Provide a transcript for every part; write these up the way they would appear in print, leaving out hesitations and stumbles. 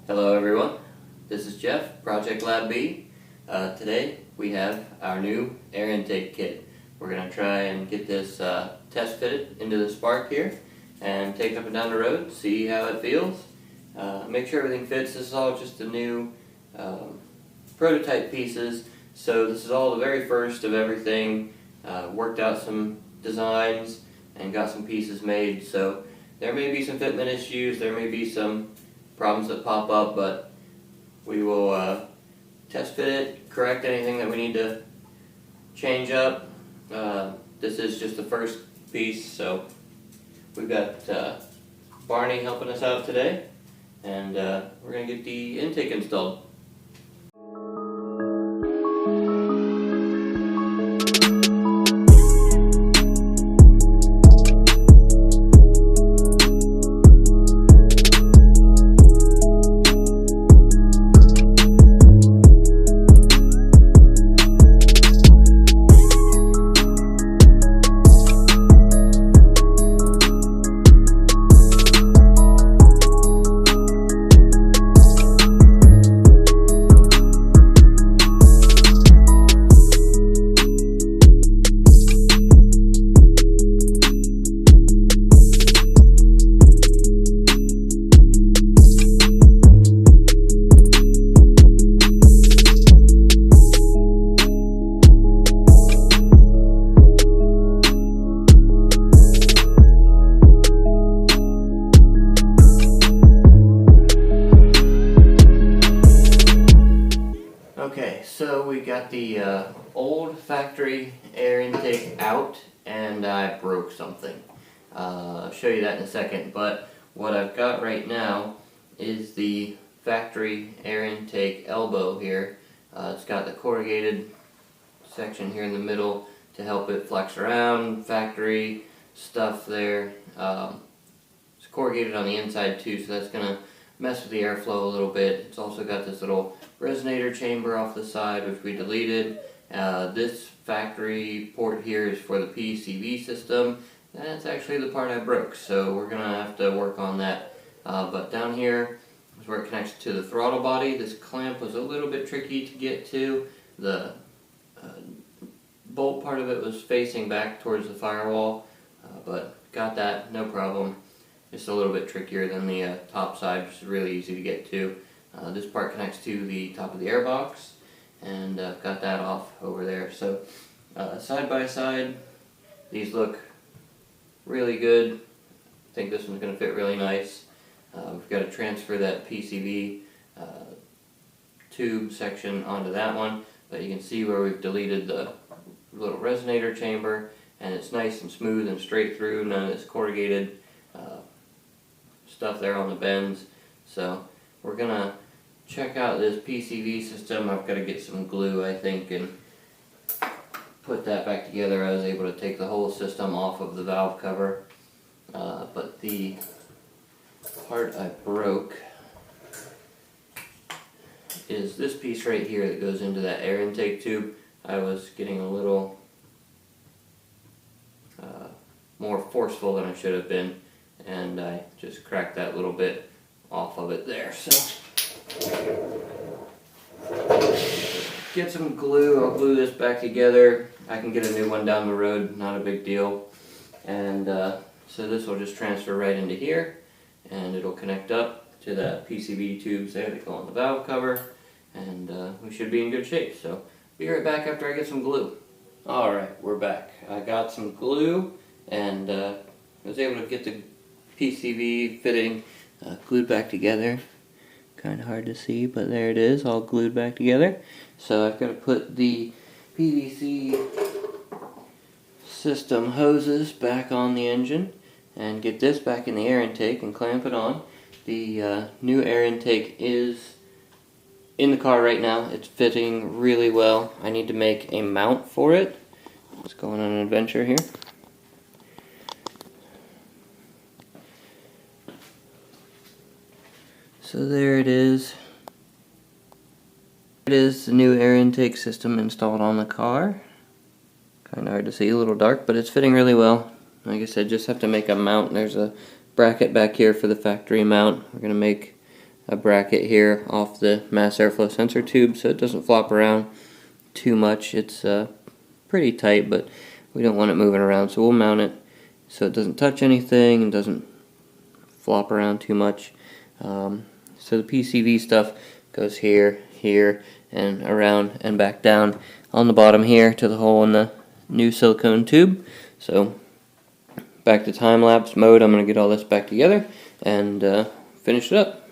Hello everyone, this is Jeff, Project Lab B. Today we have our new air intake kit. We're going to try and get this test fitted into the spark here and take it up and down the road, see how it feels. Make sure everything fits. This is all just the new prototype pieces, so this is all the very first of everything. Worked out some designs and got some pieces made, so there may be some fitment issues, there may be some problems that pop up, but we will test fit it, correct anything that we need to change up. This is just the first piece, so we've got Barney helping us out today, and we're going to get the intake installed. Okay, so we got the old factory air intake out, and I broke something. I'll show you that in a second, but what I've got right now is the factory air intake elbow here. It's got the corrugated section here in the middle to help it flex around, factory stuff there. It's corrugated on the inside too, so that's going to mess with the airflow a little bit. It's also got this little resonator chamber off the side, which we deleted. This factory port here is for the PCV system. That's actually the part I broke, so we're going to have to work on that. But down here is where it connects to the throttle body. This clamp was a little bit tricky to get to. The bolt part of it was facing back towards the firewall, but got that, no problem. Just a little bit trickier than the top side, which is really easy to get to. This part connects to the top of the airbox, and got that off over there. So side by side, these look really good. I think this one's going to fit really nice. We've got to transfer that PCV tube section onto that one, but you can see where we've deleted the little resonator chamber, and it's nice and smooth and straight through, none of this corrugated stuff there on the bends. So we're gonna check out this PCV system. I've got to get some glue, I think, and put that back together. I was able to take the whole system off of the valve cover, but the part I broke is this piece right here that goes into that air intake tube. I was getting a little more forceful than I should have been, and I just cracked that little bit off of it there. So get some glue. I'll glue this back together. I can get a new one down the road, not a big deal. And so this will just transfer right into here, and it'll connect up to the PCV tubes there that go on the valve cover, and we should be in good shape. So be right back after I get some glue. Alright, we're back. I got some glue, and was able to get the PCV fitting glued back together. Kind of hard to see, but there it is, all glued back together. So I've got to put the PVC system hoses back on the engine and get this back in the air intake and clamp it on. The new air intake is in the car right now. It's fitting really well. I need to make a mount for it. Let's go on an adventure here. So there it is. It is the new air intake system installed on the car. Kind of hard to see, a little dark, but it's fitting really well. Like I said, just have to make a mount. There's a bracket back here for the factory mount. We're going to make a bracket here off the mass airflow sensor tube so it doesn't flop around too much. It's pretty tight, but we don't want it moving around, so we'll mount it so it doesn't touch anything and doesn't flop around too much. So the PCV stuff goes here, here, and around and back down on the bottom here to the hole in the new silicone tube. So back to time-lapse mode, I'm going to get all this back together and finish it up.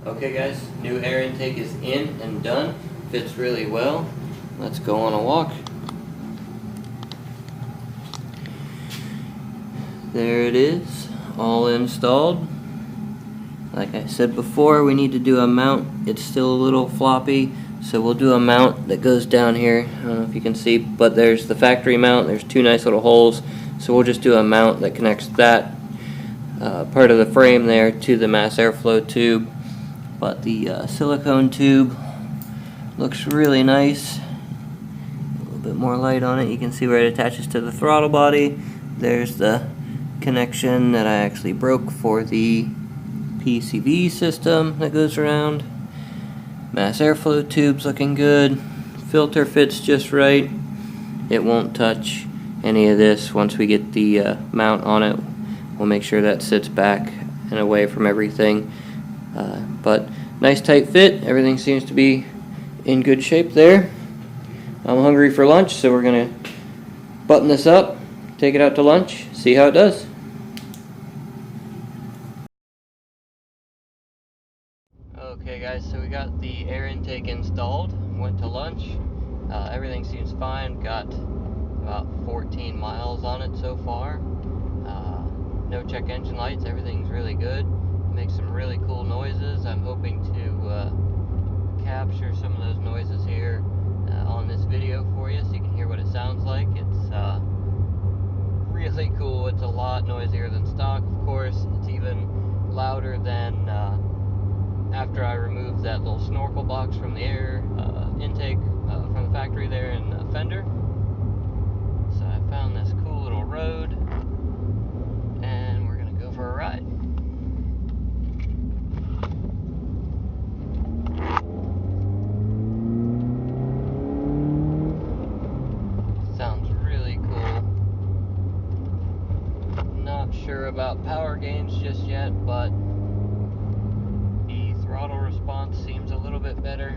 Okay guys, new air intake is in and done. Fits really well. Let's go on a walk. There it is, all installed. Like I said before, we need to do a mount. It's still a little floppy, so we'll do a mount that goes down here. I don't know if you can see, but there's the factory mount. There's two nice little holes, so we'll just do a mount that connects that part of the frame there to the mass airflow tube. But the silicone tube looks really nice. A little bit more light on it. You can see where it attaches to the throttle body. There's the connection that I actually broke for the PCV system that goes around. Mass airflow tube's looking good. Filter fits just right. It won't touch any of this. Once we get the mount on it, we'll make sure that sits back and away from everything. But nice tight fit. Everything seems to be in good shape there. I'm hungry for lunch, so we're gonna button this up, take it out to lunch, see how it does. Okay guys, so we got the air intake installed, went to lunch. Everything seems fine, got about 14 miles on it so far. No check engine lights, everything's really good. Makes some really cool noises. I'm hoping to capture some of those noises here on this video for you so you can hear what it sounds like. It's really cool. It's a lot noisier than stock, of course. It's even louder than after I removed that little snorkel box from the air intake from the factory there in the fender. So I found this cool little road and we're gonna go for a ride. About power gains just yet, but the throttle response seems a little bit better.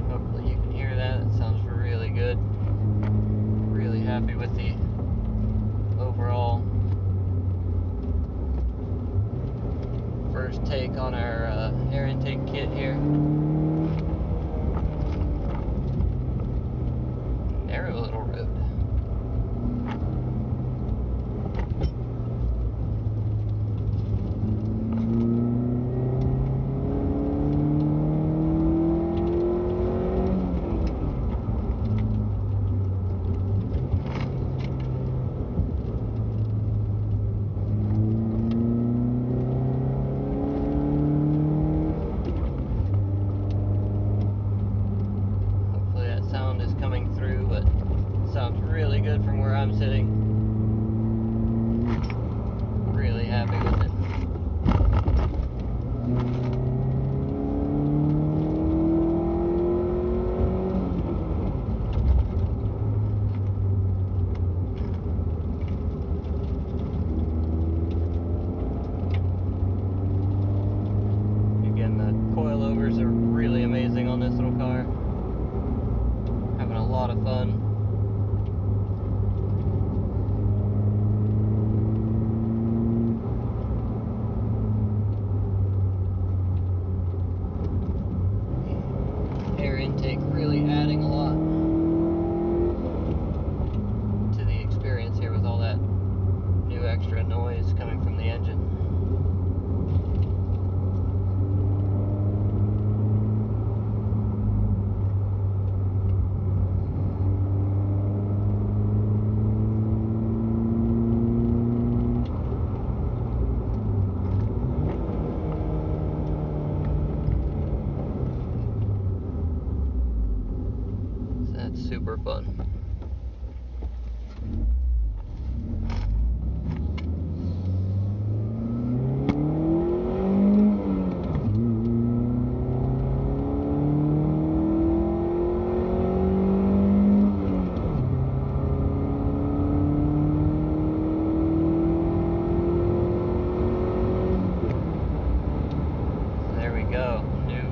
Hopefully you can hear that. It sounds really good. Really happy with the overall first take on our air intake kit here. Narrow little road. Sounds really good from where I'm sitting. Really happy with it. lot of fun. Air intake really adding a lot to the experience here with all that new extra noise coming from the engine. That's super fun. There we go. New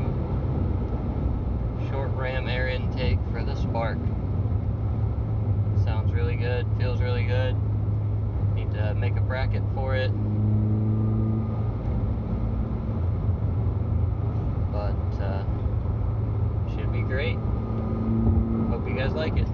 short ram air intake for the Spark. Sounds really good, feels really good. Need to make a bracket for it, but should be great. Hope you guys like it.